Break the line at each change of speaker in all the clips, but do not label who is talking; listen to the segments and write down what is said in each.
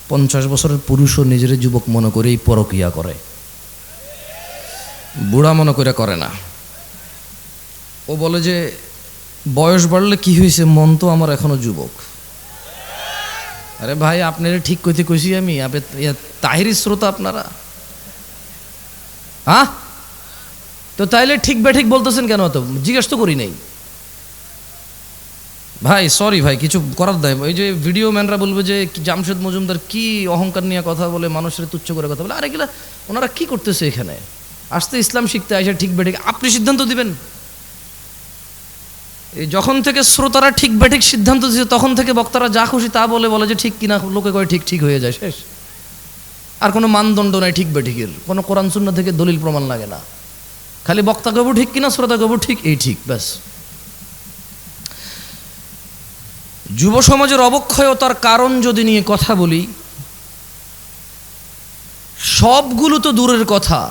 50 বছরের পুরুষও নিজের যুবক মনে করেই পরকিয়া করে, বুড়া মনে করে না। ও বলে যে বয়স বাড়লে কি হয়েছে, মন তো আমার এখনো যুবক। আরে ভাই, আপনারা ঠিক কইতে কইছি আমি, তাহিরি শ্রোতা আপনারা, হ্যাঁ? তো তাইলে ঠিক বেঠিক বলতেছেন কেন? তো জিজ্ঞেস তো করি নাই ভাই, সরি ভাই, কিছু করার দেয়। ওই যে ভিডিও ম্যানরা বলবে যে জামশেদ মজুমদার কি অহংকার নিয়ে কথা বলে, মানুষের তুচ্ছ করে কথা বলে। আরে এগুলা ওনারা কি করতেছে এখানে? আসতে ইসলাম শিখতে আসে, ঠিক বেঠিক আপনি সিদ্ধান্ত দিবেন। এই যখন থেকে শ্রোতারা ঠিক বেঠিক সিদ্ধান্ত দিচ্ছে, তখন থেকে বক্তারা যা খুশি তা বলে যে ঠিক কিনা, লোকে কয় ঠিক ঠিক হয়ে যায়, শেষ। আর কোনো মানদণ্ড নাই ঠিক বেঠিকের, কোনো কোরআন সুন্নাহ থেকে দলিল প্রমাণ লাগে না। খালি বক্তা কবু ঠিক কিনা, শ্রোতা কবু ঠিক, এই ঠিক, ব্যাস। যুব সমাজের অবক্ষয়তার কারণ যদি নিয়ে কথা বলি, সবগুলো তো দূরের কথা,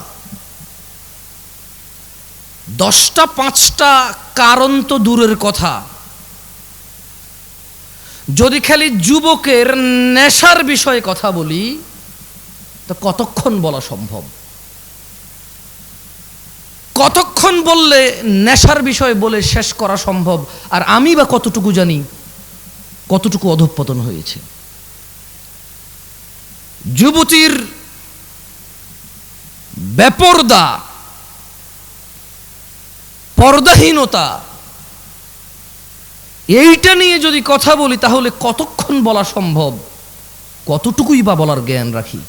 10টা 5টা কারণ তো দূরের কথা। যদি খালি যুবকের নেশার বিষয়ে কথা বলি, তো কতক্ষণ বলা সম্ভব? কতক্ষণ বললে নেশার বিষয় বলে শেষ করা সম্ভব? আর আমি বা কতটুকু জানি কতটুকু অধঃপতন হয়েছে। যুবতীর বেপরদা, পর্দাহীনতা, এইটা নিয়ে যদি কথা বলি, তাহলে কতক্ষণ বলা সম্ভব? কতটুকুই বা বলার জ্ঞান রাখি?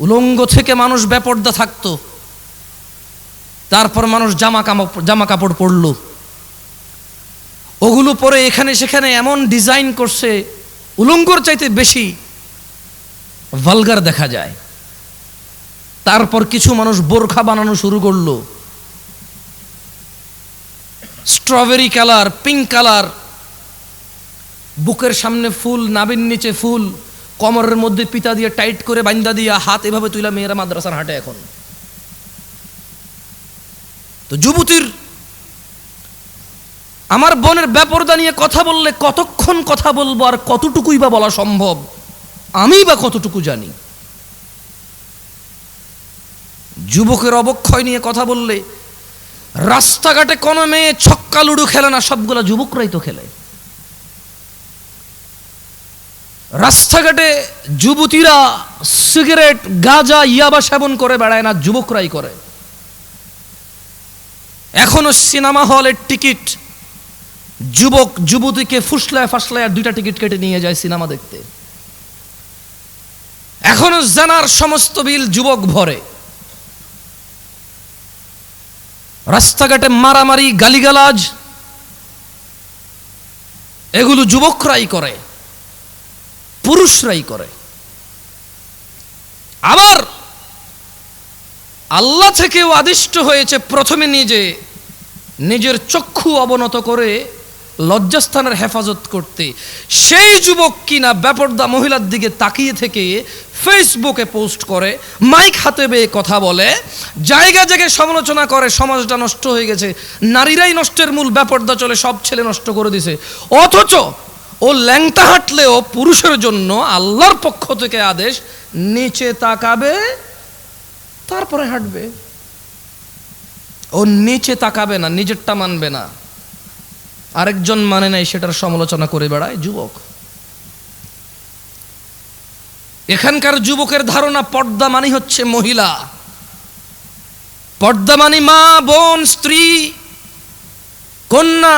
উলঙ্গ থেকে মানুষ বেপরদা থাকতো, তারপর মানুষ জামা কাপড় পরলো, ওগুলো পরে এখানে সেখানে এমন ডিজাইন করছে, উলঙ্গর চাইতে বেশি ভালগার দেখা যায়। তারপর কিছু মানুষ বোরখা বানানো শুরু করলো, স্ট্রবেরি কালার, পিঙ্ক কালার, বুকের সামনে ফুল, নাভির নিচে ফুল, কোমরের মধ্যে পিতা দিয়ে টাইট করে বান্দা দিয়া, হাত এভাবে তুইলা মেয়েরা মাদ্রাসার হাঁটে এখন। তো যুবতীর, আমার বোনের বেপরদা নিয়ে কথা বললে কতক্ষণ কথা বলবো, আর কতটুকুই বা বলা সম্ভব? আমি বা কতটুকু জানি? যুবকের অবক্ষয় নিয়ে কথা বললে, রাস্তাঘাটে কোনো মেয়ে ছক্কা লুডু খেলে না, সবগুলা যুবকরাই তো খেলে। রাস্তাঘাটে যুবতীরা সিগারেট, গাঁজা, ইয়াবা সেবন করে বেড়ায় না, যুবকরাই করে। এখনো সিনেমা হলের টিকিট যুবক যুবতীকে ফুসলায় ফাসলায় 2টা টিকিট কেটে নিয়ে যায় সিনেমা দেখতে। এখনো জানার সমস্ত বিল যুবক ভরে। রাস্তাঘাটে মারামারি, গালিগালাজ, এগুলো যুবকরাই করে, পুরুষরাই করে। আবার আল্লাহ থেকেও আদিষ্ট হয়েছে প্রথমে নিজের চক্ষু অবনত করে লজ্জাস্থানের হেফাজত করতে। সেই যুবক কিনা বেপরদা মহিলার দিকে তাকিয়ে থেকে ফেসবুকে পোস্ট করে, মাইক হাতে বেয়ে কথা বলে, জায়গায় জায়গায় সমালোচনা করে, সমাজটা নষ্ট হয়ে গেছে, নারীরাই নষ্টের মূল, বেপরদা চলে, সব ছেলে নষ্ট করে দিছে। অথচ ও ল্যাংটা হাঁটলেও পুরুষের জন্য আল্লাহর পক্ষ থেকে আদেশ, নিচে তাকাবে তারপরে হাঁটবে। ও নিচে তাকাবে না, নিজেরটা মানবে না, আরেকজন মানে নাই, সেটার সমালোচনা করে বেড়ায় যুবক। এখানকার যুবকের ধারণা পর্দা মানি হচ্ছে মহিলা, পর্দা মানি মা, বোন, স্ত্রী, কন্যা,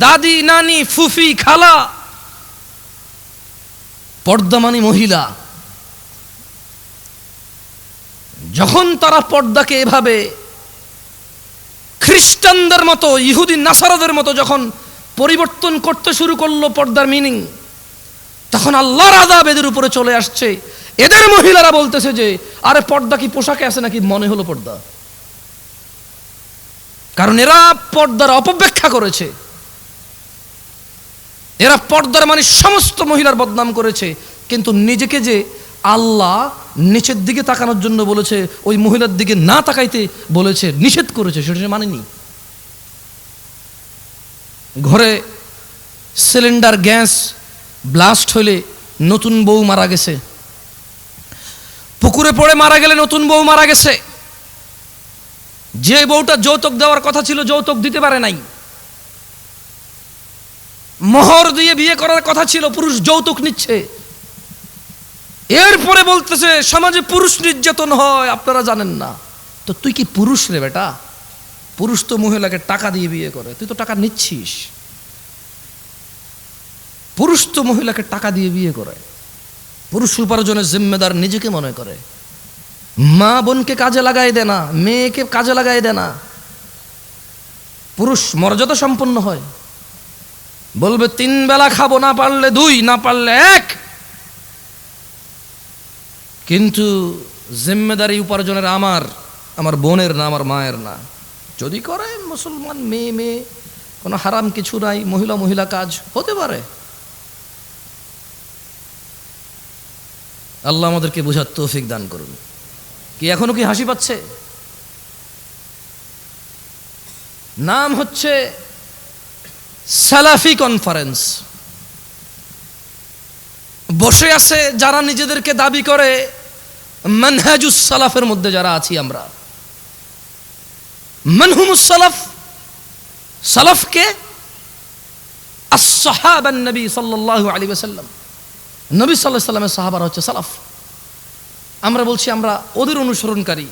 দাদি, নানি, ফুফি, খালা। পর্দা মানি মহিলা। যখন তারা পর্দাকে এভাবে খ্রিস্টানদের মতো, ইহুদি নাসারাদের মতো যখন পরিবর্তন করতে শুরু করলো পর্দার মিনিং, তখন আল্লাহর আযাব এদের উপরে চলে আসছে। এদের মহিলারা বলতেছে যে আরে পর্দা কি পোশাকে আছে নাকি, মনে হলো পর্দা। কারণ এরা পর্দার অপব্যাখ্যা করেছে, এরা পর্দার মানে সমস্ত মহিলার বদনাম করেছে। কিন্তু নিজেকে যে আল্লাহ নিচের দিকে তাকানোর জন্য বলেছে, ওই মহিলার দিকে না তাকাইতে বলেছে, নিষেধ করেছে, সেটা মানেনি। ঘরে সিলিন্ডার, গ্যাস ব্লাস্ট হলে নতুন বউ মারা গেছে, পুকুরে পড়ে মারা গেলে নতুন বউ মারা গেছে, যে বউটা যৌতুক দেওয়ার কথা ছিল যৌতুক দিতে পারে নাই, মোহর দিয়ে বিয়ে করার কথা ছিল পুরুষ যৌতুক নিচ্ছে, এরপরে বলতেছে সমাজে পুরুষ নির্যাতন হয় আপনারা জানেন না। তো তুই কি পুরুষ রে বেটা? পুরুষ তো মহিলাকে টাকা দিয়ে বিয়ে করে, তুই তো টাকা নিচ্ছিস। পুরুষ তো মহিলাকে টাকা দিয়ে বিয়ে করে, পুরুষ উপার্জনের জিম্মেদার নিজেকে মনে করে। মা বোনকে কাজে লাগাই দেয় না, মেয়েকে কাজে লাগাই দেয় না। পুরুষ মর্যাদা সম্পন্ন হয়, বলবে 3 বেলা খাবো, না পারলে 2, না পারলে 1। কিন্তু জিম্মেদারি উপার্জনের আমার বোনের না, আমার মায়ের না। যদি করে মুসলমান মেয়ে, কোনো হারাম কিছু নাই, মহিলা কাজ হতে পারে। আল্লাহ আমাদেরকে বোঝার তৌফিক দান করুন। কি এখনো কি হাসি পাচ্ছে? নাম হচ্ছে সালাফি কনফারেন্স। বসে আছে যারা নিজেদেরকে দাবি করে মানহাজুস সালাফের মধ্যে যারা আছি আমরা। মানহুমুস সালাফ, সালাফকে আসহাবান নবী সাল্লাল্লাহু আলাইহি ওয়াসাল্লাম, নবী সাল্লাল্লাহু আলাইহি ওয়াসাল্লামের সাহাবারা হচ্ছে সালাফ। আমরা বলছি আমরা ওদের অনুসরণকারী,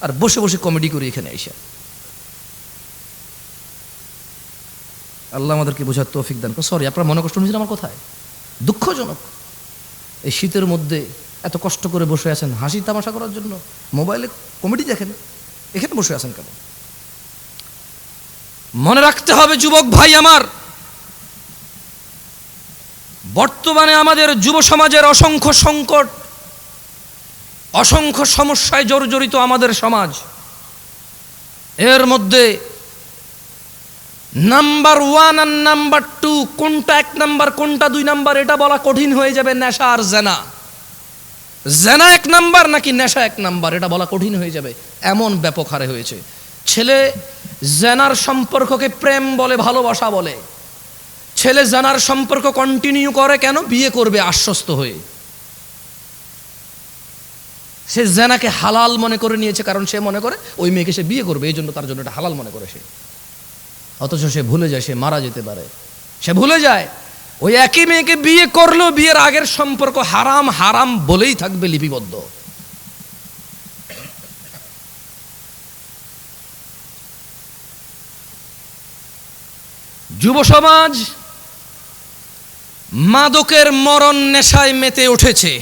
আর বসে বসে কমেডি করি এখানে এসে। আল্লাহ আমাদেরকে বোঝার তৌফিক দান করুন। সরি, আপনারা মনে কষ্ট নিয়েছেন আমার কথায়? দুঃখজনক এই শীতের মধ্যে এত কষ্ট করে বসে আছেন হাসি তামাশা করার জন্য, মোবাইলে কমেডি দেখেন, এখানে বসে আছেন কেন? মনে রাখতে হবে যুবক ভাই আমার, বর্তমানে আমাদের যুব সমাজের অসংখ্য সংকট, অসংখ্য সমস্যায় জর্জরিত আমাদের সমাজ। এর মধ্যে নাম্বার 1 আর নাম্বার 2, কোনটা 1 নাম্বার কোনটা 2 নাম্বার এটা বলা কঠিন হয়ে যাবে। নেশা আর জেনা, জেনা 1 নাম্বার নাকি নেশা 1 নাম্বার এটা বলা কঠিন হয়ে যাবে, এমন ব্যাপক হারে হয়েছে। ছেলে জেনার সম্পর্ককে প্রেম বলে, ভালোবাসা বলে। ছেলে জেনার সম্পর্ক কন্টিনিউ করে কেন? বিয়ে করবে আশ্বস্ত হয়ে। সে জেনাকে হালাল মনে করে নিয়েছে, কারণ সে মনে করে ওই মেয়েকে সে বিয়ে করবে, এই জন্য তার জন্য এটা হালাল মনে করে সে। অথচ সে ভুলে যায় সে মারা যেতে পারে। সে ভুলে যায় ওই একই মেয়েকে বিয়ে করলেও বিয়ের আগের সম্পর্ক হারাম হারাম বলেই থাকবে লিপিবদ্ধ। যুব সমাজ মাদকের মরণ নেশায় মেতে উঠেছে।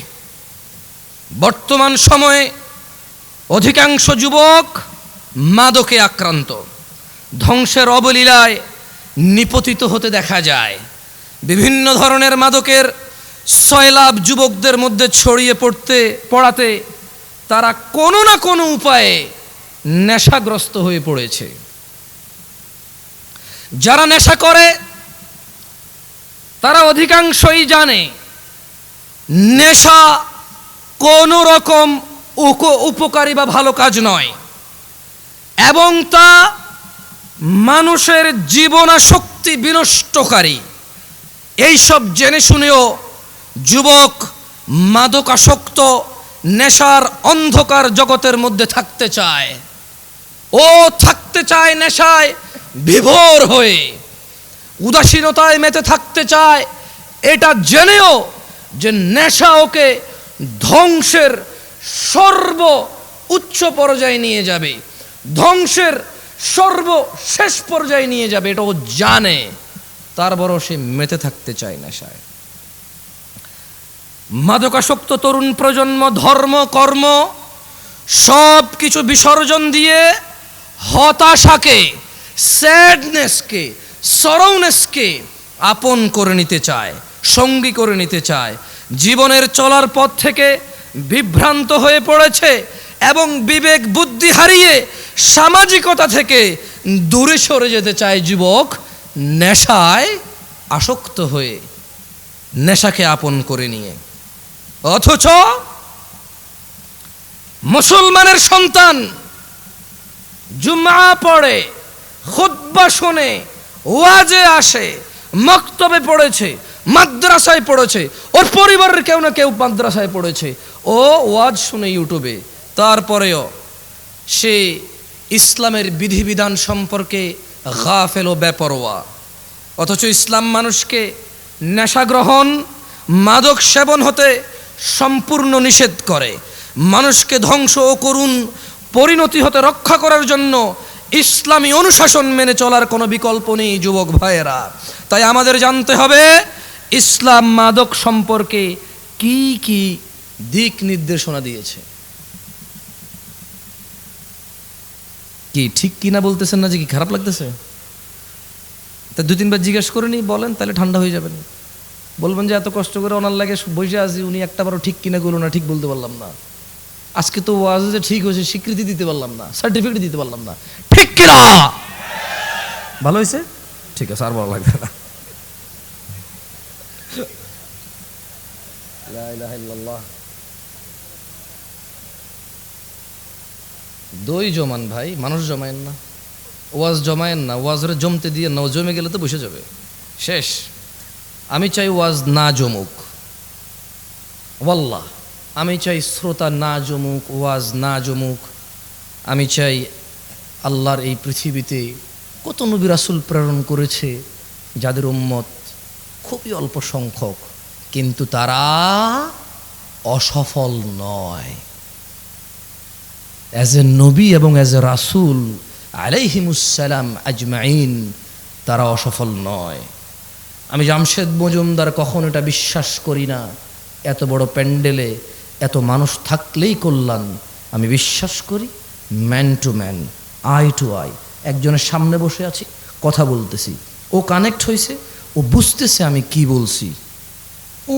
বর্তমান সময়ে অধিকাংশ যুবক মাদকে আক্রান্ত, ধ্বংসের অবলীলায় নিপতিত হতে দেখা যায়। বিভিন্ন ধরনের মাদকের সয়লাভ যুবকদের মধ্যে ছড়িয়ে পড়াতে তারা কোনো না কোনো উপায়ে নেশাগ্রস্ত হয়ে পড়েছে। যারা নেশা করে তারা অধিকাংশই জানে নেশা কোনো রকম উপকারী বা ভালো কাজ নয়, এবং তা মানুষের জীবনাশক্তি বিনষ্টকারী। এইসব জেনে শুনেও যুবক মাদকাসক্ত নেশার অন্ধকার জগতের মধ্যে থাকতে চায়। ও থাকতে চায় নেশায় বিভোর হয়ে, উদাসীনতায় মেতে থাকতে চায়, এটা জেনেও যে নেশা ওকে ধ্বংসের সর্ব উচ্চ পর্যায়ে নিয়ে যাবে, ধ্বংসের সর্বশেষ পর্যায়ে নিয়ে যাবে, এটা ও জানে, তারপরও সে মেতে থাকতে চায় নেশায়। মাদকাসক্ত তরুণ প্রজন্ম ধর্ম কর্ম সব কিছু বিসর্জন দিয়ে হতাশাকে, স্যাডনেসকে, সরৌনেসকে আপন করে নিতে চায়, সঙ্গী করে নিতে চায়। জীবনের চলার পথ থেকে বিভ্রান্ত হয়ে পড়েছে এবং বিবেক বুদ্ধি হারিয়ে সামাজিকতা থেকে দূরে সরে যেতে চায় যুবক, নেশায় আসক্ত হয়ে, নেশাকে আপন করে নিয়ে। অথচ মুসলমানের সন্তান জুমআ পড়ে, খুতবা শোনে, ওয়াজে আসে, মক্তবে পড়েছে, মাদ্রাসায় পড়েছে, ওর পরিবারের কেউ না কেউ মাদ্রাসায় পড়েছে, ও ওয়াজ শুনে ইউটিউবে, তারপরেও সে ইসলামের বিধিবিধান সম্পর্কে গাফেল ও বেপরোয়া। অথচ ইসলাম মানুষকে নেশা গ্রহণ, মাদক সেবন হতে সম্পূর্ণ নিষেধ করে। মানুষকে ধ্বংস ও করুণ পরিণতি হতে রক্ষা করার জন্য ইসলামী অনুশাসন মেনে চলার কোনো বিকল্প নেই যুবক ভাইয়েরা। তাই আমাদের জানতে হবে ইসলাম মাদক সম্পর্কে কি কি দিক নির্দেশনা দিয়েছে। কি ঠিক কিনা বলতেছেন না যে কি খারাপ লাগতেছে? তা 2-3 বার জিজ্ঞেস করে নি, বলেন, তাহলে ঠান্ডা হয়ে যাবেন। বলবেন যে এত কষ্ট করে ওনার লাগে বসে আছি, উনি একটাবারও ঠিক কিনা করলো না, ঠিক বলতে পারলাম না। আজকে তো ওয়াজ যে ঠিক হয়েছে স্বীকৃতি দিতে পারলাম না, সার্টিফিকেট দিতে পারলাম না, ঠিক কিনা? ভালো হয়েছে, ঠিক আছে, আর ভালো লাগবে না। লা ইলাহা ইল্লাল্লাহ। দই জমান ভাই, মানুষ জমায়েন না, ওয়াজ জমায়েন না, ওয়াজরে জমতে দিয়ে না, জমে গেলে তো বসে যাবে, শেষ। আমি চাই ওয়াজ না জমুক, ওয়াল্লাহ আমি চাই শ্রোতা না জমুক, ওয়াজ না জমুক। আমি চাই আল্লাহর এই পৃথিবীতে কত নবী রাসূল প্রেরণ করেছে যাদের উম্মত খুবই অল্প সংখ্যক, কিন্তু তারা অসফল নয়। অ্যাজ এ নবী এবং অ্যাজ এ রাসূল আলাইহিমুসসালাম আজমাইন, তারা অসফল নয়। আমি জামশেদ মজুমদার কখন এটা বিশ্বাস করি না এত বড় প্যান্ডেলে এত মানুষ থাকলেই কল্যাণ। আমি বিশ্বাস করি man to man, eye to eye. একজনের সামনে বসে আছি, কথা বলতেছি, ও কানেক্ট হয়েছে, ও বুঝতেছে আমি কি বলছি, ও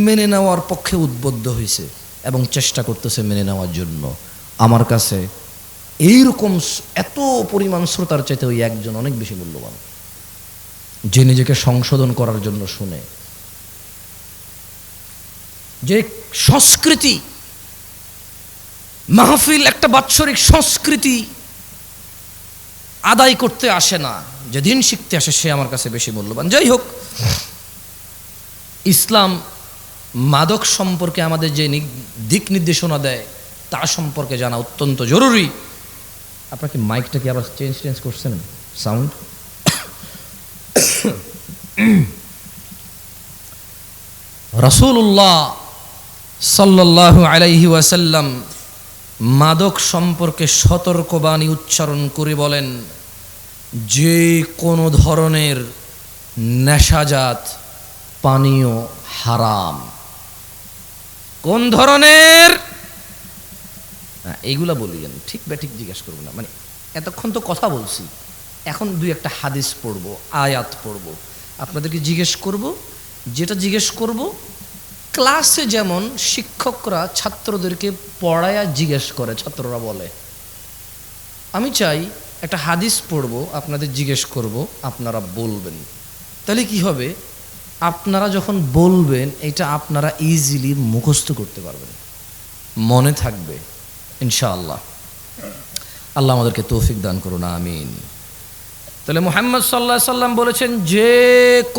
মেনে নেওয়ার পক্ষে উদ্বুদ্ধ হয়েছে এবং চেষ্টা করতেছে মেনে নেওয়ার জন্য। আমার কাছে এইরকম এত পরিমাণ শ্রোতার চাইতে ওই একজন অনেক বেশি মূল্যবান, যে নিজেকে সংশোধন করার জন্য শুনে। যে সংস্কৃতি মাহফিল একটা বাৎসরিক সংস্কৃতি আদায় করতে আসে না, যে দিন শিখতে আসে, সে আমার কাছে বেশি মূল্যবান। যাই হোক, ইসলাম মাদক সম্পর্কে আমাদের যে দিক নির্দেশনা দেয় তা সম্পর্কে জানা অত্যন্ত জরুরি। আপনার কি মাইকটা কি আবার চেঞ্জ করছেন সাউন্ড? রাসূলুল্লাহ সাল্লাল্লাহু আলাইহি ওয়াসাল্লাম মাদক সম্পর্কে সতর্কবাণী উচ্চারণ করে বলেন, যে কোনো ধরনের নেশাজাত পানীয় হারাম। কোন ধরনের? এইগুলা বলি, ঠিক ব্যাঠিক জিজ্ঞেস করবো না, মানে এতক্ষণ তো কথা বলছি, এখন 2-1টা হাদিস পড়বো, আয়াত পড়বো, আপনাদেরকে জিজ্ঞেস করব। যেটা জিজ্ঞেস করব ক্লাসে যেমন শিক্ষকরা ছাত্রদেরকে পড়ায়া জিজ্ঞেস করে, ছাত্ররা বলে, আমি চাই একটা হাদিস পড়বো, আপনাদের জিজ্ঞেস করব, আপনারা বলবেন। তাহলে কি হবে? আপনারা যখন বলবেন এটা আপনারা ইজিলি মুখস্থ করতে পারবেন, মনে থাকবে ইনশাআল্লাহ। আল্লাহ আমাদেরকে তৌফিক দান করুন, আমিন। তাহলে মুহাম্মদ সাল্লাল্লাহু আলাইহি সাল্লাম বলেছেন যে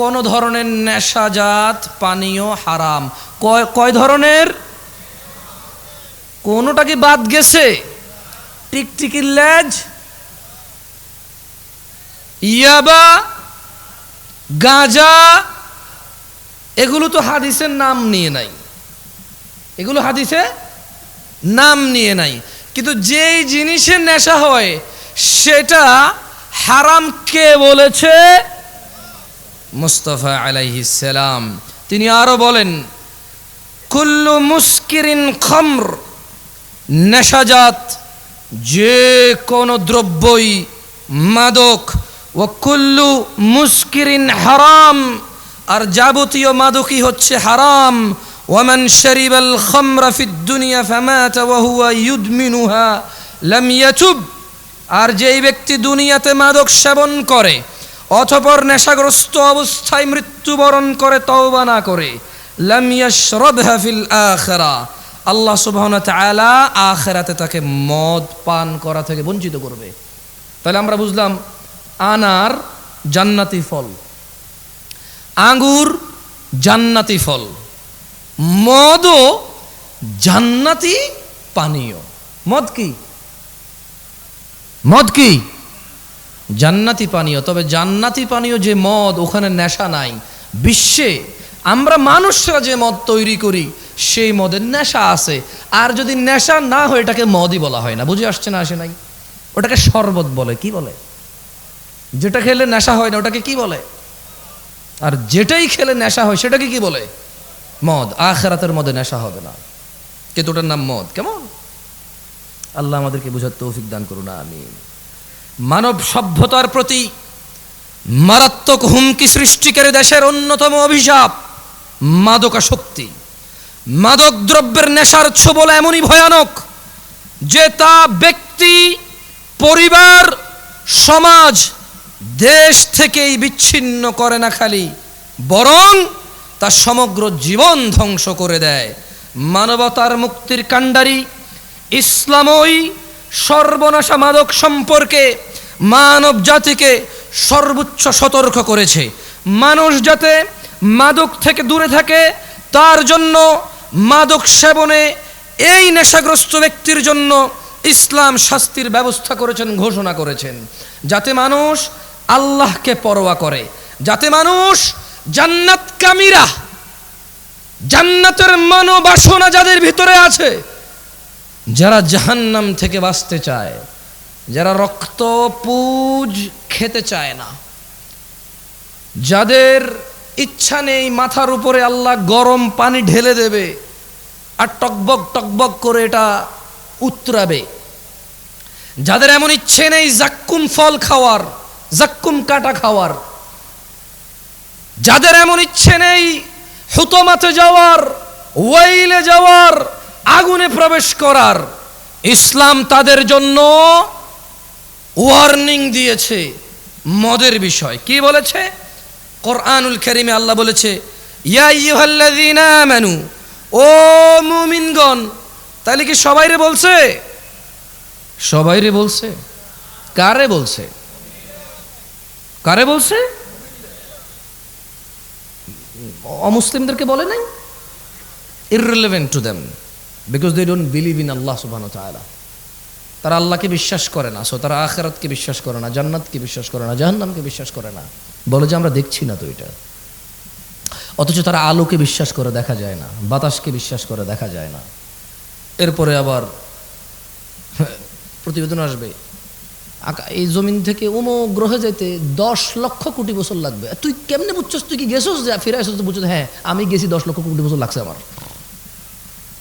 কোনো ধরনের নেশাজাত পানীয় হারাম। কয় ধরনের? কোনোটা কি বাদ গেছে? টিকটিকির লেজ, ইয়াবা, গাঁজা, এগুলো তো হাদিসের নাম নিয়ে নাই, এগুলো হাদিসে নাম নিয়ে নাই। কিন্তু যেই জিনিসের নেশা হয় সেটা হারাম কে বলেছে? মুস্তাফা আলাইহিস সালাম। তিনি আরো বলেন, কুল্লু মুস্কিরিন খামর, নেশাজাত যে কোনো দ্রব্যই মাদক, ও কুল্লু মুস্কিরিন হারাম, আর যাবতীয় মাদকই হচ্ছে হারাম। ওয়ামান শারিবাল খামরা ফিদ দুনিয়া ফামাতা ওয়া হুয়া ইউদমিনুহা লাম ইয়াতুব, আর যেই ব্যক্তি দুনিয়াতে মাদক সেবন করে অতঃপর নেশাগ্রস্ত অবস্থায় মৃত্যুবরণ করে তওবা না করে, লাম ইয়াশরাবহা ফিল আখিরা, আল্লাহ সুবহানাহু ওয়া তাআলা আখিরাতে তাকে মদ পান করা থেকে বঞ্চিত করবে। তাহলে আমরা বুঝলাম আনার জান্নাতি ফল, আঙ্গুর জান্নাতি ফল, মদও জান্নাতি পানীয়। মদ কি? মদ কি? জান্নাতি পানীয়। তবে জান্নাতি পানীয় যে মদ, ওখানে নেশা নাই। বিশ্বে আমরা মানুষরা যে মদ তৈরি করি সেই মদের নেশা আছে। আর যদি নেশা না হয় এটাকে মদই বলা হয় না। বুঝে আসছে না? আসে নাই? ওটাকে শরবত বলে। কি বলে? যেটা খেলে নেশা হয় না ওটাকে কি বলে? আর যেটাই খেলে নেশা হয় সেটাকে কি বলে? মদ। আখিরাতের মধ্যে নেশা হবে না, কিন্তু ওটার নাম মদ। কেমন? আল্লাহ আমাদেরকে বুঝার তৌফিক দান করুন, আমিন। মানব সভ্যতার প্রতি মারাত্মক হুমকি সৃষ্টিকারী দেশের অন্যতম অভিশাপ মাদকাসক্তি। মাদক দ্রব্যের নেশার ছোবল এমনই ভয়ানক যে তা ব্যক্তি, পরিবার, সমাজ, দেশ থেকেই বিচ্ছিন্ন করে না খালি, বরং তা সমগ্র জীবন ধ্বংস করে দেয়। মানবতার মুক্তির কাণ্ডারি ইসলামই সর্বনাশা মাদক সম্পর্কে মানব জাতিকে সর্বোচ্চ সতর্ক করেছে। মানুষ যাতে মাদক থেকে দূরে থাকে তার জন্য মাদক সেবনে এই নেশাগ্রস্ত ব্যক্তির জন্য ইসলাম শাস্তির ব্যবস্থা করেছেন, ঘোষণা করেছেন, যাতে মানুষ আল্লাহকে পরোয়া করে, যাতে মানুষ জান্নাতকামীরা, জান্নাতের মনোবাসনা যাদের ভিতরে আছে, যারা জাহান্নাম থেকে বাঁচতে চায়, যারা রক্ত পুজ খেতে চায় না, যাদের ইচ্ছা নেই মাথার উপরে আল্লাহ গরম পানি ঢেলে দেবে আর টকবক টকবক করে এটা উতরাবে, যাদের এমন ইচ্ছে নেই জাক্কুম ফল খাওয়ার, জাক্কুম কাটা খাওয়ার, যাদের এমন ইচ্ছে নেই হুতমাতে যাওয়ার, ওয়াইলে যাওয়ার, আগুনে প্রবেশ করার, ইসলাম তাদের জন্য ওয়ার্নিং দিয়েছে মদের বিষয়। কি বলেছে? কোরআনুল কারীমে আল্লাহ বলেছে, ইয়া আইয়ুহাল্লাযীনা আমানু, ও মুমিনগণ। তাহলে কি সবাইরে বলছে? সবাইরে বলছে। কারে বলছে? কারে বলছে? অমুসলিমদেরকে বলে নাই? irrelevant to them because they don't believe in Allah subhanahu wa ta'ala. তারা আল্লাহকে বিশ্বাস করে না, সো তারা আখিরাতকে বিশ্বাস করে না, জান্নাতকে বিশ্বাস করে না, জাহান্নামকে বিশ্বাস করে না। বলে যে আমরা দেখছি না তো এটা। অথচ তারা আলোকে বিশ্বাস করে, দেখা যায় না, বাতাসকে বিশ্বাস করে, দেখা যায় না। এরপরে আবার প্রতিবেদন আসবে এই জমিন থেকে অমুক গ্রহে যেতে 10 লক্ষ কোটি বছর লাগবে। তুই কেমনে বুঝছস? তুই কি গেছস? যে ফিরে আসছিস? বুঝছিস? হ্যাঁ আমি গেছি, 10 লক্ষ কোটি বছর লাগছে আমার।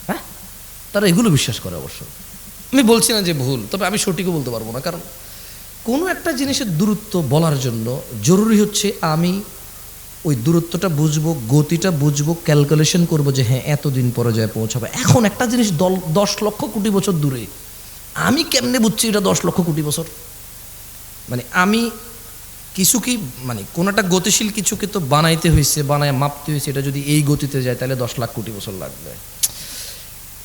হ্যাঁ, তারা এগুলো বিশ্বাস করে। অবশ্য আমি বলছি না যে ভুল, তবে আমি সঠিকও বলতে পারবো না, কারণ কোনো একটা জিনিসের দূরত্ব বলার জন্য জরুরি হচ্ছে আমি ওই দূরত্বটা বুঝবো, গতিটা বুঝবো, ক্যালকুলেশন করবো যে হ্যাঁ এতদিন পরে যায় পৌঁছাবে। এখন একটা জিনিস 10 লক্ষ কোটি বছর দূরে, আমি কেমনে বুঝছি এটা 10 লক্ষ কোটি বছর? মানে আমি কিছু কি, মানে কোনো একটা গতিশীল কিছুকে তো বানাইতে হয়েছে, বানায় মাপতে হয়েছে, এটা যদি এই গতিতে যায় তাহলে 10 লাখ কোটি বছর লাগবে।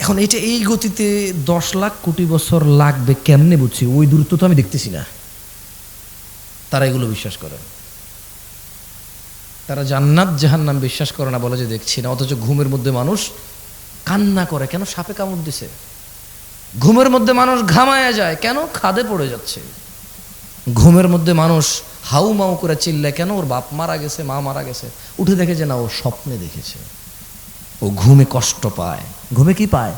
এখন এটা এই গতিতে 10 লাখ কোটি বছর লাগবে কেমনে বুঝছি? ওই দূরত্ব তো আমি দেখতেছি না। তারা এগুলো বিশ্বাস করে। তারা জান্নাত জাহান্নাম বিশ্বাস করে না, বলে যে দেখছি না। অথচ ঘুমের মধ্যে মানুষ কান্না করে, কেন? সাপে কামড় দিছে। ঘুমের মধ্যে মানুষ ঘামায়া যায়, কেন? খাদে পড়ে যাচ্ছে। ঘুমের মধ্যে মানুষ হাউ মাউ করে চিল্লায়, কেন? ওর বাপ মারা গেছে, মা মারা গেছে। উঠে দেখে যে না, ও স্বপ্নে দেখেছে। ও ঘুমে কষ্ট পায়। ঘুমে কি পায়?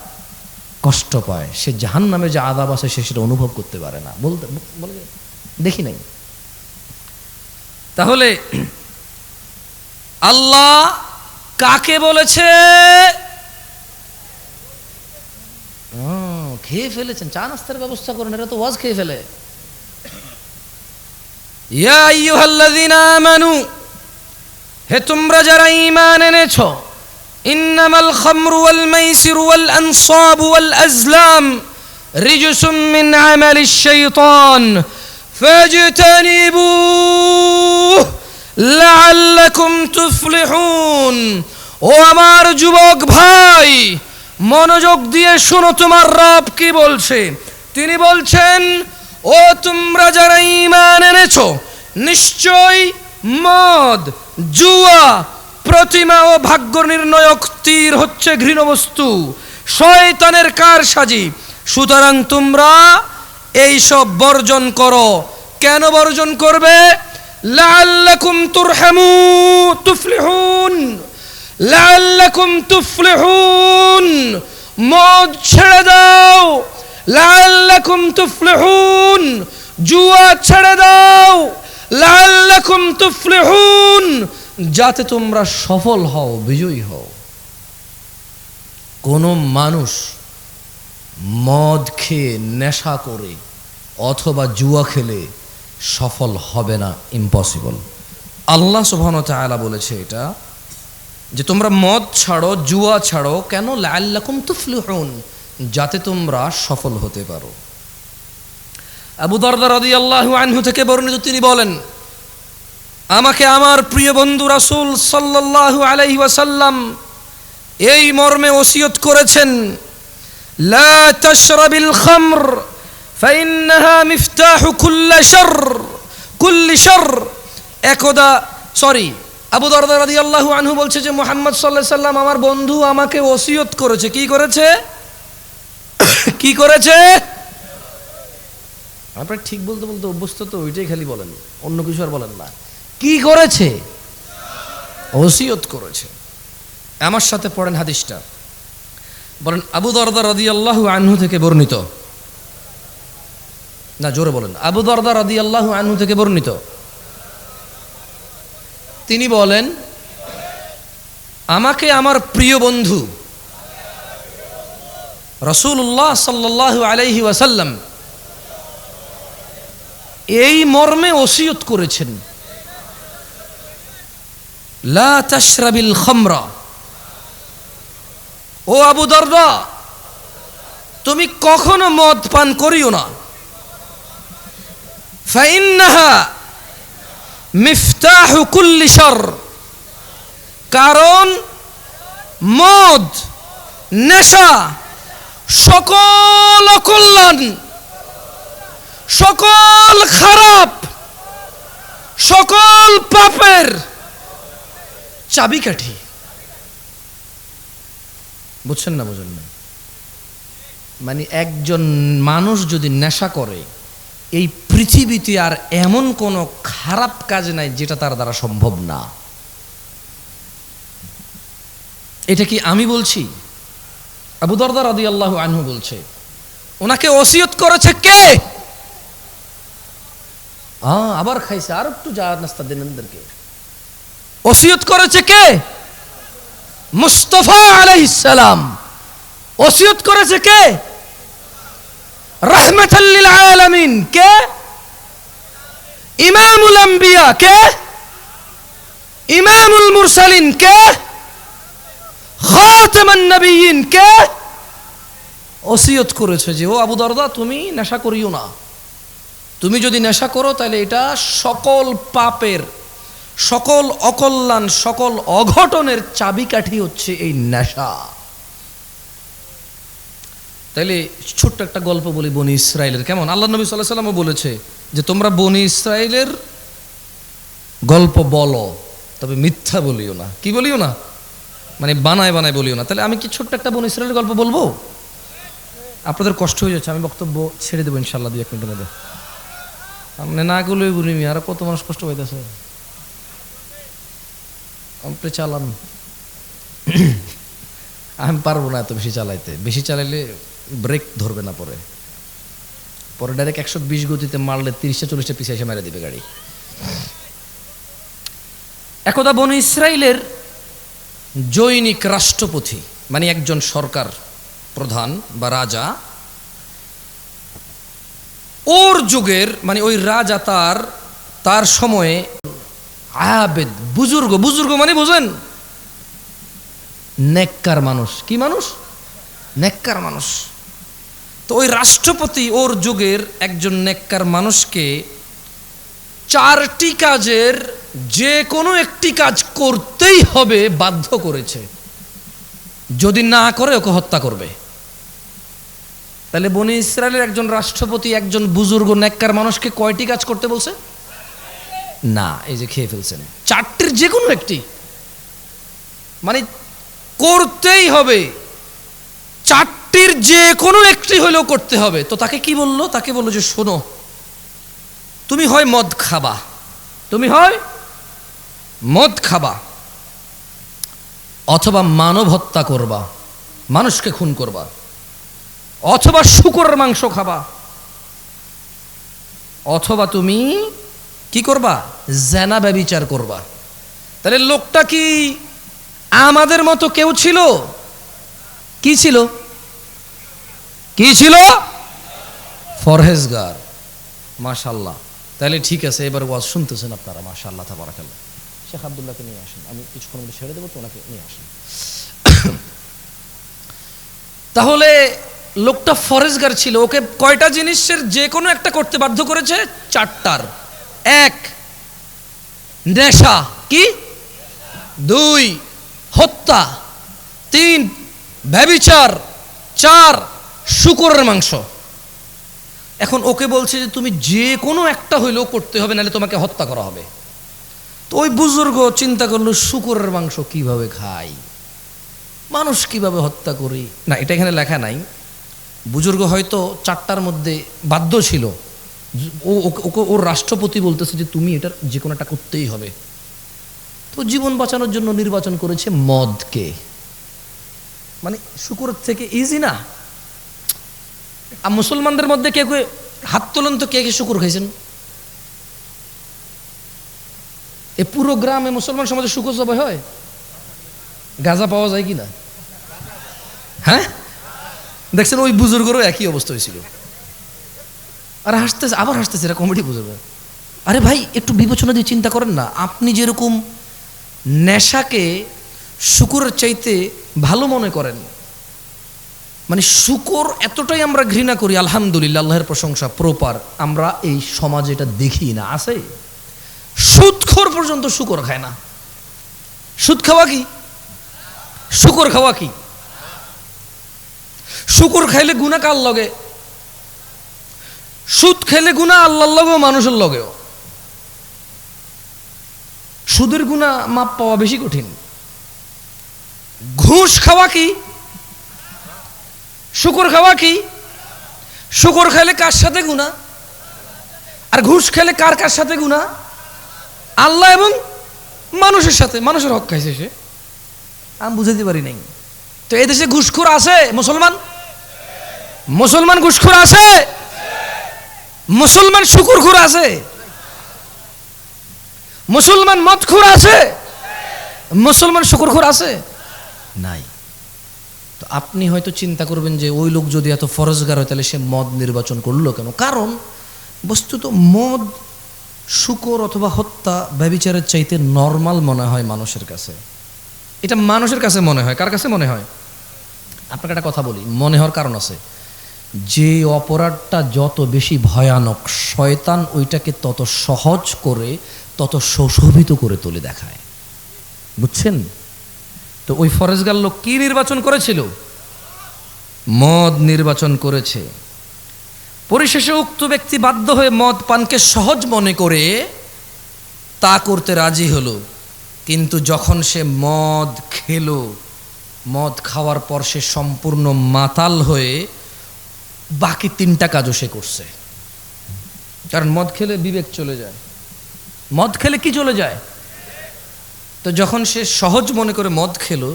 কষ্ট পায়। সে জাহান্নামে যে আযাব আছে সে সেটা অনুভব করতে পারে না, বলে দেখি নাই। তাহলে আল্লাহ কাকে বলেছে? খেয়ে ফেলেছেন, চা নাস্তার ব্যবস্থা করেন, এরা তো ওয়াজ খেয়ে ফেলে। ইয়া আইয়ুহাল্লাযীনা আমানু, হে তোমরা যারা ঈমান এনেছো, ইন্নামাল খামরু ওয়াল মাইসিরু ওয়াল আনসাবু ওয়াল আজলাম রিজসুম মিন আমালিশ শাইতান ফাজতানিবুহু লাআল্লাকুম তুফলিহুন। ও আমার যুবক ভাই, মনোযোগ দিয়ে শোনো, তোমার রব কি বলছে। তিনি বলছেন, ও তোমরা যারা ঈমান এনেছো, নিশ্চয় মদ, জুয়া, প্রতিমা ও ভাগ্য নির্ণয়ক তীর হচ্ছে ঘৃণ বস্তু, শয়তানের কারসাজি। সুতরাং তোমরা এইসব বর্জন করো। কেন বর্জন করবে? লাআল্লাকুম তুফলিহুন, লাআল্লাকুম তুফলিহুন। মদ ছেড়ে দাও, লাআল্লাকুম তুফলিহুন। জুয়া ছেড়ে দাও, লাআল্লাকুম তুফলিহুন, যাতে তোমরা সফল হও, বিজয়ী হও। কোন মানুষ মদ খেয়ে, নেশা করে অথবা জুয়া খেলে সফল হবে না, ইম্পসিবল। আল্লাহ সুবহানাহু ওয়া তাআলা বলেছে এটা, যে তোমরা মদ ছাড়ো, জুয়া ছাড়ো। কেন? লাআল্লাকুম তুফলিহুন, যাতে তোমরা সফল হতে পারো। আবু দারদা রাদিয়াল্লাহু আনহু থেকে বর্ণিত, তিনি বলেন, আমাকে আমার প্রিয় বন্ধু রাসূল সাল্লাল্লাহু আলাইহি ওয়াসাল্লাম এই মর্মে ওসিয়ত করেছেন, লা তাশরাবিল খামর ফাইন্নাহা মিফতাহু কুল্লি শারর। একদা আবু দারদা রাদিয়াল্লাহু আনহু বলছে যে মুহাম্মদ সাল্লাল্লাহু আলাইহি ওয়াসাল্লাম আমার বন্ধু আমাকে ওসিয়ত করেছে। কি করেছে? কি করেছে? আপনারা ঠিক বলতে বলতে অভ্যস্ত তো, ওইটাই খালি বলেন, অন্য কিছু আর বলেন না। কি করেছে? ওসিয়ত করেছে। আমার সাথে পড়েন হাদিসটা, বলেন আবু দারদা রাদিয়াল্লাহু আনহু থেকে বর্ণিত, না জোরে বলেন, আবু দারদা রাদিয়াল্লাহু আনহু থেকে বর্ণিত। তিনি বলেন, আমাকে আমার প্রিয় বন্ধু রাসূলুল্লাহ সাল্লাল্লাহু আলাইহি ওয়াসাল্লাম এই মর্মে ওসিয়ত করেছেন, লা তাশরাবিল খামরা। ও আবু দারদা, তুমি কখনো মদ পান করিও না। ফাইন্নাহা মিফতাহু কুল্লি শারর, কারণ মদ, নেশা সকল অকল্যাণ, সকল খারাপ, সকল পাপের চাবিকাঠি। বুঝছেন না? বুঝেন না? মানে একজন মানুষ যদি নেশা করে, এই পৃথিবীতে আর এমন কোনো খারাপ কাজ নাই যেটা তার দ্বারা সম্ভব না। এটা কি আমি বলছি? আবু দারদা রাদিয়াল্লাহু আনহু বলছে। ওনাকে ওসিয়ত করেছে কে? আবার খাইছে, আর একটু যা নাস্তা দেন এদেরকে। ওসিয়ত করেছে কে? মুস্তাফা আলাইহিস সালাম। ওসিয়ত করেছে কে? রাহমাতাল লিল আলামিন। কে? ইমামুল আম্বিয়া। কে? ইমামুল মুরসালিন। কে? খাতামান নবিয়্যিন। কে? ওসিয়ত করেছে যে ও আবু দারদা, তুমি নেশা করিও না। তুমি যদি নেশা করো তাহলে এটা সকল পাপের, সকল অকল্যাণ, সকল অঘটনের চাবিকাঠি হচ্ছে এই নেশা। তাইলে ছোট্ট একটা গল্প বলি বনি ইসরাইলের। কেমন? আল্লাহ নবী সাল্লাল্লাহু আলাইহি ওয়াসাল্লামও বলেছে যে তোমরা বনি ইসরাইলের গল্প বলো, তবে মিথ্যা বলিও না। কি বলিও না? মানে বানায় বানায় বলিও না। তাহলে আমি কি ছোট্ট একটা বনি ইসরাইলের গল্প বলবো? আপনাদের কষ্ট হয়ে যাচ্ছে, আমি বক্তব্য ছেড়ে দেবো ইনশাল্লাহ 2-1 মিনিটের মধ্যে। আপনি না গেলেই বলি, আর কত মানুষ কষ্ট হইতেছে, আপনি চালান। আমি পারবো না এত বেশি চালাইতে। বেশি চালাইলে ব্রেক ধরবে না, পরে ডাইরেক্ট 120 গতিতে মারলে 30-40 পিছিয়ে এসে মেরে দিবে গাড়ি। একদা বনি ইসরাইলের জৈনিক রাষ্ট্রপতি, মানে একজন সরকার প্রধান বা রাজা, ওর যুগের, মানে ওই রাজা তার সময়ে আবেদ, বুজুর্গ মানে বুঝেন, নেককার মানুষ। কি মানুষ? নেককার মানুষ। তো ওই রাষ্ট্রপতি ওর যুগের একজন নেককার মানুষকে 4টি কাজের যে কোনো একটি কাজ করতেই হবে বাধ্য করেছে। যদি না করে ওকে হত্যা করবে। তাহলে বনি ইসরায়েলের একজন রাষ্ট্রপতি একজন বুজুর্গ নেককার মানুষকে কয়টি কাজ করতে বলছে? না, এই যে খেয়ে ফেলছেন, চারটির যে কোনো একটি, মানে করতেই হবে, চারটির যে কোনো একটি হলেও করতে হবে। তো তাকে কি বললো? তাকে বললো যে শোনো, তুমি হয় মদ খাবা, তুমি হয় মদ খাবা, অথবা মানব হত্যা করবা, মানুষকে খুন করবা, অথবা শূকরের মাংস খাবা, অথবা তুমি কি করবা? জেনা ব্যভিচার করবা। তাহলে লোকটা কি আমাদের মতো কেউ ছিল? কি ছিল? কি ছিল? ফরহেজগার। মাশাআল্লাহ। তাহলে ঠিক আছে, এবার ওয়াজ শুনতেছেন আপনারা, মাশাআল্লাহ তাবারাকাল্লাহ। শেখ আব্দুল্লাহকে নিয়ে আসেন, আমি কিছুক্ষণ মধ্যে ছেড়ে দেবো, তো ওনাকে নিয়ে আসেন। তাহলে লোকটা ফরেজগার ছিল, ওকে কয়টা জিনিসের যে কোনো একটা করতে বাধ্য করেছে? চারটার। এক, নেশা, কি? দুই, হত্যা। তিন, ব্যভিচার। চার, শূকরের মাংস। এখন ওকে বলছে যে তুমি যে কোনো একটা হইলেও করতে হবে, নাহলে তোমাকে হত্যা করা হবে। তো ওই বুজুর্গ চিন্তা করলো, শূকরের মাংস কিভাবে খাই, মানুষ কিভাবে হত্যা করি? না, এটা এখানে লেখা নাই। বুজুর্গ হয়তো চারটার মধ্যে বাধ্য ছিল, ওকে ওর রাষ্ট্রপতি বলতেছে যে তুমি এটার যে কোনো একটা করতেই হবে। তো জীবন বাঁচানোর জন্য নির্বাচন করেছে মদকে। মানে শূকরের থেকে ইজি না? আর মুসলমানদের মধ্যে কে কে হাত তোলেন তো, কে কে শূকর খাইছেন? এ পুরো গ্রামে মুসলমান সমাজে শূকর জবাই হয়? গাঁজা পাওয়া যায় কিনা? হ্যাঁ, দেখছেন ওই বুজুর্গেরও একই অবস্থা হয়েছিল। আর হাসতেছে, আবার হাসতেছে, এরা কমেডি বুজুর্গ। আরে ভাই, একটু বিবেচনা দিয়ে চিন্তা করেন না। আপনি যেরকম নেশাকে শূকরের চাইতে ভালো মনে করেন, মানে শূকর এতটাই আমরা ঘৃণা করি, আলহামদুলিল্লাহ, আল্লাহর প্রশংসা, প্রপার আমরা এই সমাজে এটা দেখি না। আছে সুদখোর পর্যন্ত শূকর খায় না। সুদ খাওয়া কি? শূকর খাওয়া কি? শূকর খাইলে গুনাহ কার লগে? সুদ খাইলে গুনাহ আল্লাহর লগেও মানুষের লগেও। সুদের গুনাহ মাপ পাওয়া বেশি কঠিন। ঘুষ খাওয়া কি? শূকর খাওয়া কি? শূকর খাইলে কার সাথে গুনাহ? আর ঘুষ খেলে কার কার সাথে গুনাহ? আল্লাহ এবং মানুষের সাথে। মানুষের হক খাইছে সে, আমি বুঝাতে পারি নাই। তো এই দেশে ঘুষখোর আছে? মুসলমান ঘুষখোর আছে? মুসলমান শূকরখোর আছে? মুসলমান মদখোর আছে? মুসলমান শূকরখোর আছে? নাই। তো আপনি হয়তো চিন্তা করবেন যে ওই লোক যদি এত ফরজগার হয়, তাহলে সে মদ নির্বাচন করলো কেন? কারণ বস্তুত মদ, শূকর অথবা হত্যা, ব্যভিচারের চাইতে নর্মাল মনে হয় মানুষের কাছে। এটা মানুষের কাছে মনে হয়। কার কাছে মনে হয়? আপনাকে একটা কথা বলি, মনে হওয়ার কারণ আছে। যে অপরাধটা যত বেশি ভয়ানক, শয়তান ওইটাকে তত সহজ করে, তত সুশোভিত করে তুলে দেখায়। বুঝছেন? তো ওই ফরেজগার লোক কি নির্বাচন করেছিল? মদ নির্বাচন করেছে। পরিশেষে উক্ত ব্যক্তি বাধ্য হয়ে মদ পানকে সহজ মনে করে তা করতে রাজি হলো। কিন্তু যখন সে মদ খেলো, মদ খাওয়ার পর সে সম্পূর্ণ মাতাল হয়ে বাকি তিনটা কাজও সে করছে। কারণ মদ খেলে বিবেক চলে যায়। মদ খেলে কি চলে যায়? তো যখন সে সহজ মনে করে মদ খেলো,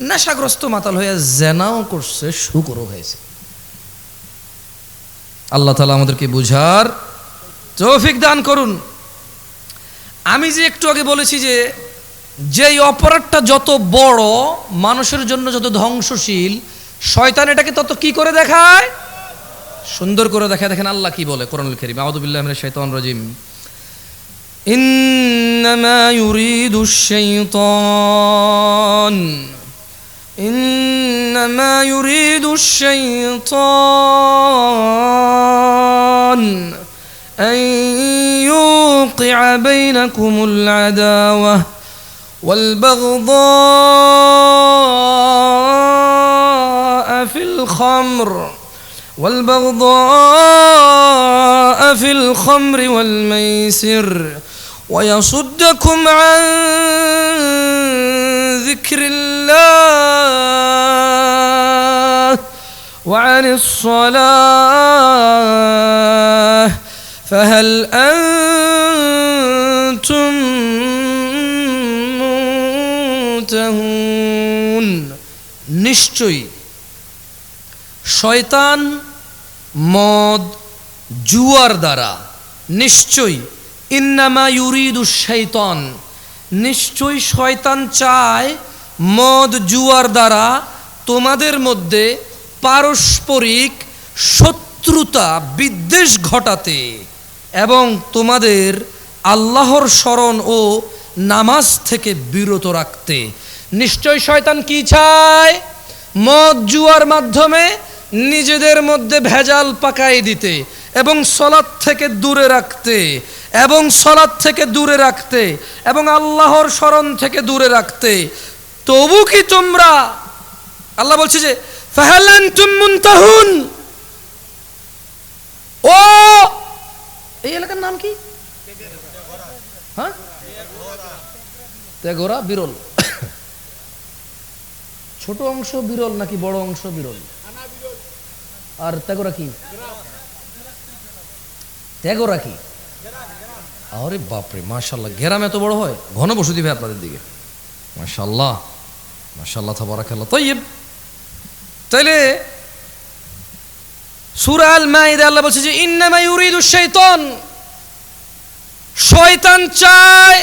নেশাগ্রস্ত মাতাল হয়ে জেনাও করছে, শূকরও হয়েছে। আল্লাহ তাআলা আমাদেরকে বুঝার তৌফিক দান করুন। আমি যে একটু আগে বলেছি যে যেই অপরাধটা যত বড়, মানুষের জন্য যত ধ্বংসশীল, শয়তান এটাকে তত কি করে দেখায়? সুন্দর করে দেখায়। দেখেন আল্লাহ কি বলে কোরআনুল কারীম, আউযু বিল্লাহি মিনাশ শাইতানির রাজিম। ইন্নামা ইউরিদুশ শাইতান আন ইউকিআ বাইনাকুমুল আদাওয়া ওয়াল বাগদাআ ফিল খামর والبغضاء في الخمر والميسر ويصدكم عن ذكر الله وعن الصلاة فهل أنتم মুনতাহুন। নিশ্চয়ই শয়তান মদ জুয়ার দ্বারা, নিশ্চয়ই ইন্নামা ইউরিদু শাইতান, নিশ্চয়ই শয়তান চায় মদ জুয়ার দ্বারা তোমাদের মধ্যে পারস্পরিক শত্রুতা বিদ্বেষ ঘটাতে এবং তোমাদের আল্লাহর স্মরণ ও নামাজ থেকে বিরত রাখতে। নিশ্চয় শয়তান কি চায়? মদ জুয়ার মাধ্যমে নিজেদের মধ্যে ভেজাল পাকাই দিতে এবং সলাত থেকে দূরে রাখতে এবং সলাত থেকে দূরে রাখতে এবং আল্লাহর স্মরণ থেকে দূরে রাখতে। তবু কি তোমরা, আল্লাহ বলছে যে ফাহাল আনতুম মুনতাহুন, ও এই এলাকার নাম কি? হ্যাঁ, তেঘরা বিরল। ছোট অংশ বিরল নাকি বড় অংশ বিরল? আর তেঘরা কি? তেঘরা কি? আরে বাপরে, মাশাআল্লাহ, গ্রাম এত বড় হয়? ঘন বসতি ভাই আপনাদের দিকে, মাশাআল্লাহ মাশাআল্লাহ তাবারাকাল্লাহ। তাইয়্যিব, তাইলে সূরা আল মাইদা আল্লাহ বলছে যে ইন্নামা ইউরিদু শাইতান, শয়তান চায়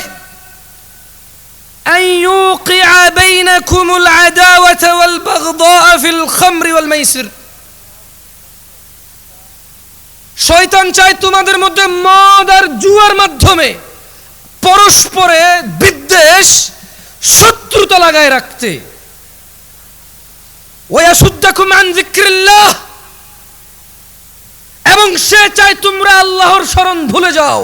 আন ইউকিআ বাইনাকুমুল আদাওয়াতা ওয়াল বাগদাআ ফিল খামরি ওয়াল মাইসির, শয়তান চায় তোমাদের মধ্যে মদ আর জুয়ার মাধ্যমে পরস্পরে বিদ্বেষ শত্রুতা লাগায় রাখতে। ওয়াসুদ্দাকুম আন যিকরিল্লাহ, এবং সে চায় তোমরা আল্লাহর স্মরণ ভুলে যাও।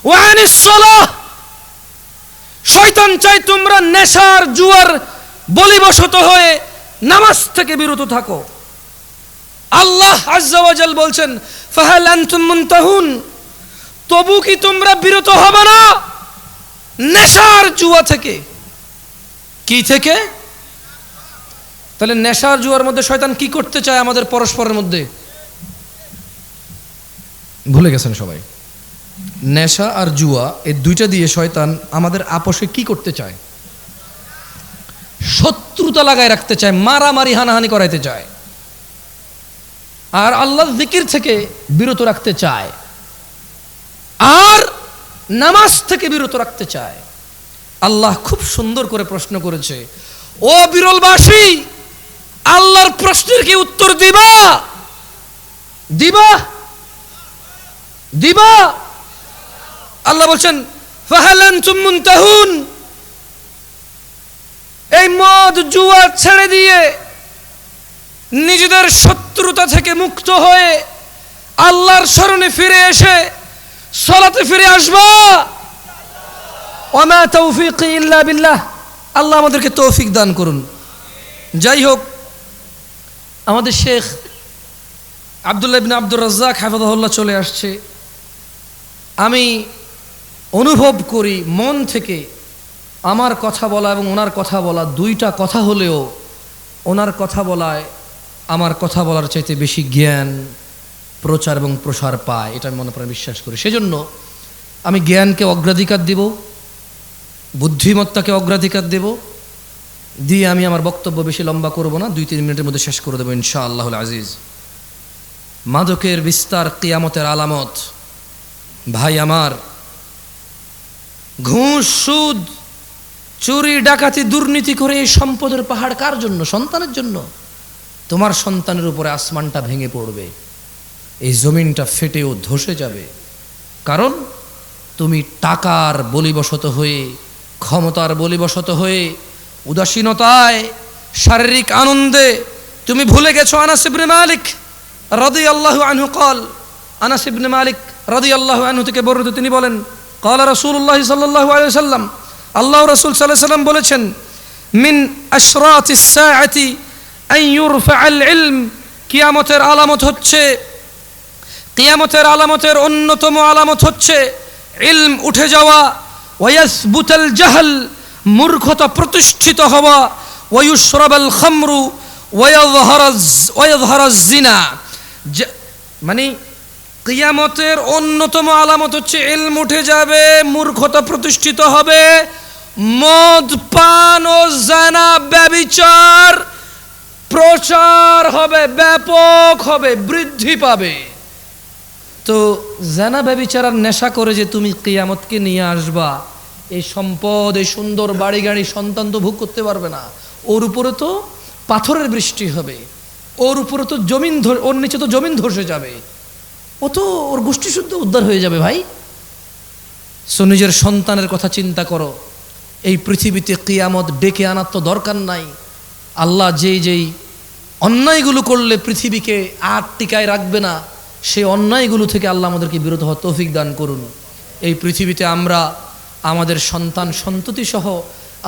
ওয়া আনিস সালাহ, শয়তান চায় তোমরা নেশার জুয়ার বলিবশত হয়ে নামাজ থেকে বিরত থাকো। আল্লাহ আজ্জা ওয়া জাল বলছেন ফাহাল আনতুম মুনতাহুন, তবু কি তোমরা বিরত হবে না নেশার জুয়া থেকে? কি থেকে? তাহলে নেশার জুয়ার মধ্যে শয়তান কি করতে চায় আমাদের পরস্পরের মধ্যে? ভুলে গেছেন সবাই? নেশা আর জুয়া এই দুইটা দিয়ে শয়তান আমাদের আপোষে কি করতে চায়? শত্রুতা লাগায় রাখতে চায়, মারামারি হানাহানি করাইতে চায়, আর আল্লাহর জিকির থেকে বিরত রাখতে চায়, আর নামাজ থেকে বিরত রাখতে চায়। আল্লাহ খুব সুন্দর করে প্রশ্ন করেছে, ও বিরলবাসী, আল্লাহর প্রশ্নের কি উত্তর দিবা? দিবা? দিবা? আল্লাহ বলছেন ফাহাল আনতুম মুনতাহুন, এই মদ জুয়া ছেড়ে দিয়ে নিজেদের শত্রুতা থেকে মুক্ত হয়ে আল্লাহর স্মরণে ফিরে এসে সালাতে ফিরে আসবা। ওয়া মা তাওফীকি ইল্লা বিল্লাহ, আল্লাহ আমাদেরকে তৌফিক দান করুন। যাই হোক, আমাদের শেখ আব্দুল্লাহ ইবনে আব্দুর রাজ্জাক হাফিজাহুল্লাহ চলে আসছে। আমি অনুভব করি মন থেকে আমার কথা বলা এবং ওনার কথা বলা দুইটা কথা হলেও ওনার কথা বলায় আমার কথা বলার চাইতে বেশি জ্ঞান প্রচার এবং প্রসার পায়, এটা আমি মনে প্রাণে বিশ্বাস করি। সেজন্য আমি জ্ঞানকে অগ্রাধিকার দেব, বুদ্ধিমত্তাকে অগ্রাধিকার দেব, দিয়ে আমি আমার বক্তব্য বেশি লম্বা করব না, 2-3 মিনিটের মধ্যে শেষ করে দেবো ইনশাআল্লাহুল আজিজ। মাদকের বিস্তার কিয়ামতের আলামত। ভাই আমার, ঘুষ, সুদ, চুরি, ডাকাতি, দুর্নীতি করে এই সম্পদের পাহাড় কার জন্য? সন্তানের জন্য। তোমার সন্তানের উপরে আসমানটা ভেঙে পড়বে, এই জমিনটা ফেটেও ধসে যাবে, কারণ তুমি টাকার বলিবশত হয়ে, ক্ষমতার বলিবশত হয়ে, উদাসীনতায়, শারীরিক আনন্দে তুমি ভুলে গেছো। আনাস ইবনে মালিক রাদিয়াল্লাহু আনহু قال, আনাস ইবনে মালিক রাদিয়াল্লাহু আনহু থেকে বর্ণিত, তিনি বলেন قال রাসূলুল্লাহ সাল্লাল্লাহু আলাইহি ওয়াসাল্লাম, আল্লাহর রাসূল সাল্লাল্লাহু আলাইহি ওয়াসাল্লাম বলেছেন, মিন আশরাতিস সাআতি আন ইউরফাআল ইলম, কিয়ামতের আলামত হচ্ছে, কিয়ামতের আলামতের অন্যতম আলামত হচ্ছে ইলম উঠে যাওয়া, ওয়ায়াসবুতাল জাহল মূর্খতা প্রতিষ্ঠিত হওয়া, ওয়ায়ুশরাবাল খামরু ওয়ায়াযহারাজ জিনা। মানে কিয়ামতের অন্যতম আলামত হচ্ছে ইলম উঠে যাবে, মূর্খতা প্রতিষ্ঠিত হবে, মদ পান ও জানা ব্যভিচার প্রচার হবে, ব্যাপক হবে, বৃদ্ধি পাবে। তো জানা ব্যভিচার আর নেশা করে যে তুমি কিয়ামতকে নিয়ে আসবা, এই সম্পদ, এই সুন্দর বাড়ি গাড়ি, সন্তান তো ভোগ করতে পারবে না, ওর উপরে তো পাথরের বৃষ্টি হবে, ওর উপরে তো জমিন, ওর নিচে তো জমিন ধসে যাবে, ও তো ওর গোষ্ঠী শুদ্ধ উদ্ধার হয়ে যাবে ভাই। সো নিজের সন্তানের কথা চিন্তা করো। এই পৃথিবীতে কিয়ামত ডেকে আনার তো দরকার নাই। আল্লাহ যেই অন্যায়গুলো করলে পৃথিবীকে আর টিকায় রাখবে না, সেই অন্যায়গুলো থেকে আল্লাহ আমাদেরকে বিরত হওয়ার তৌফিক দান করুন। এই পৃথিবীতে আমরা আমাদের সন্তান সন্ততি সহ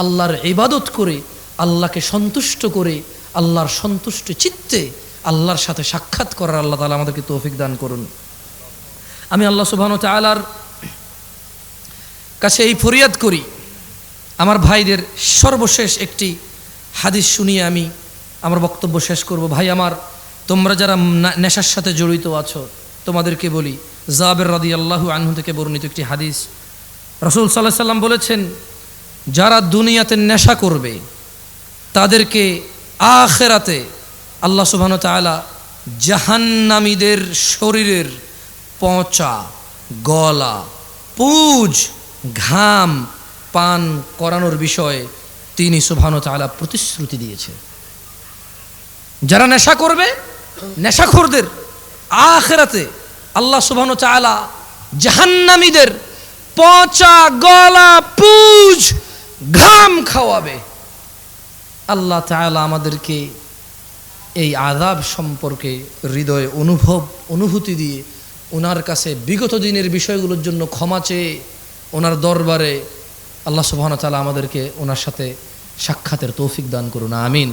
আল্লাহর ইবাদত করে, আল্লাহকে সন্তুষ্ট করে, আল্লাহর সন্তুষ্ট চিত্তে আল্লাহর সাথে সাক্ষাৎ করার আল্লাহ তাআলা আমাদেরকে তৌফিক দান করুন। আমি আল্লাহ সুবহানাহু ওয়া তাআলার কাছে এই ফরিয়াদ করি, আমার ভাইদের সর্বশেষ একটি হাদিস শুনিয়ে আমি আমার বক্তব্য শেষ করব। ভাই আমার, তোমরা যারা নেশার সাথে জড়িত আছো, তোমাদেরকে বলি, জাবের রাদিয়াল্লাহু আনহু থেকে বর্ণিত একটি হাদিস, রাসূল সাল্লাল্লাহু আলাইহি সাল্লাম বলেছেন, যারা দুনিয়াতে নেশা করবে তাদেরকে আখিরাতে আল্লাহ সুবহানাহু ওয়া তাআলা জাহান্নামীদের শরীরের পচা, গলা, পুজ, ঘাম পান করানোর বিষয়ে তিনি সুবহানাহু ওয়া তাআলা প্রতিশ্রুতি দিয়েছে। যারা নেশা করবে, নেশাখোরদের আখিরাতে আল্লাহ সুবহানাহু ওয়া তাআলা জাহান্নামীদের পচা, গলা, পুজ, ঘাম খাওয়াবে। আল্লাহ তাআলা আমাদেরকে এই আযাব সম্পর্কে হৃদয়ে অনুভূতি দিয়ে ওনার কাছে বিগত দিনের বিষয়গুলোর জন্য ক্ষমা চেয়ে ওনার দরবারে আল্লাহ সুবহানাহু ওয়া তাআলা আমাদেরকে ওনার সাথে সাক্ষাতের তৌফিক দান করুন, আমিন।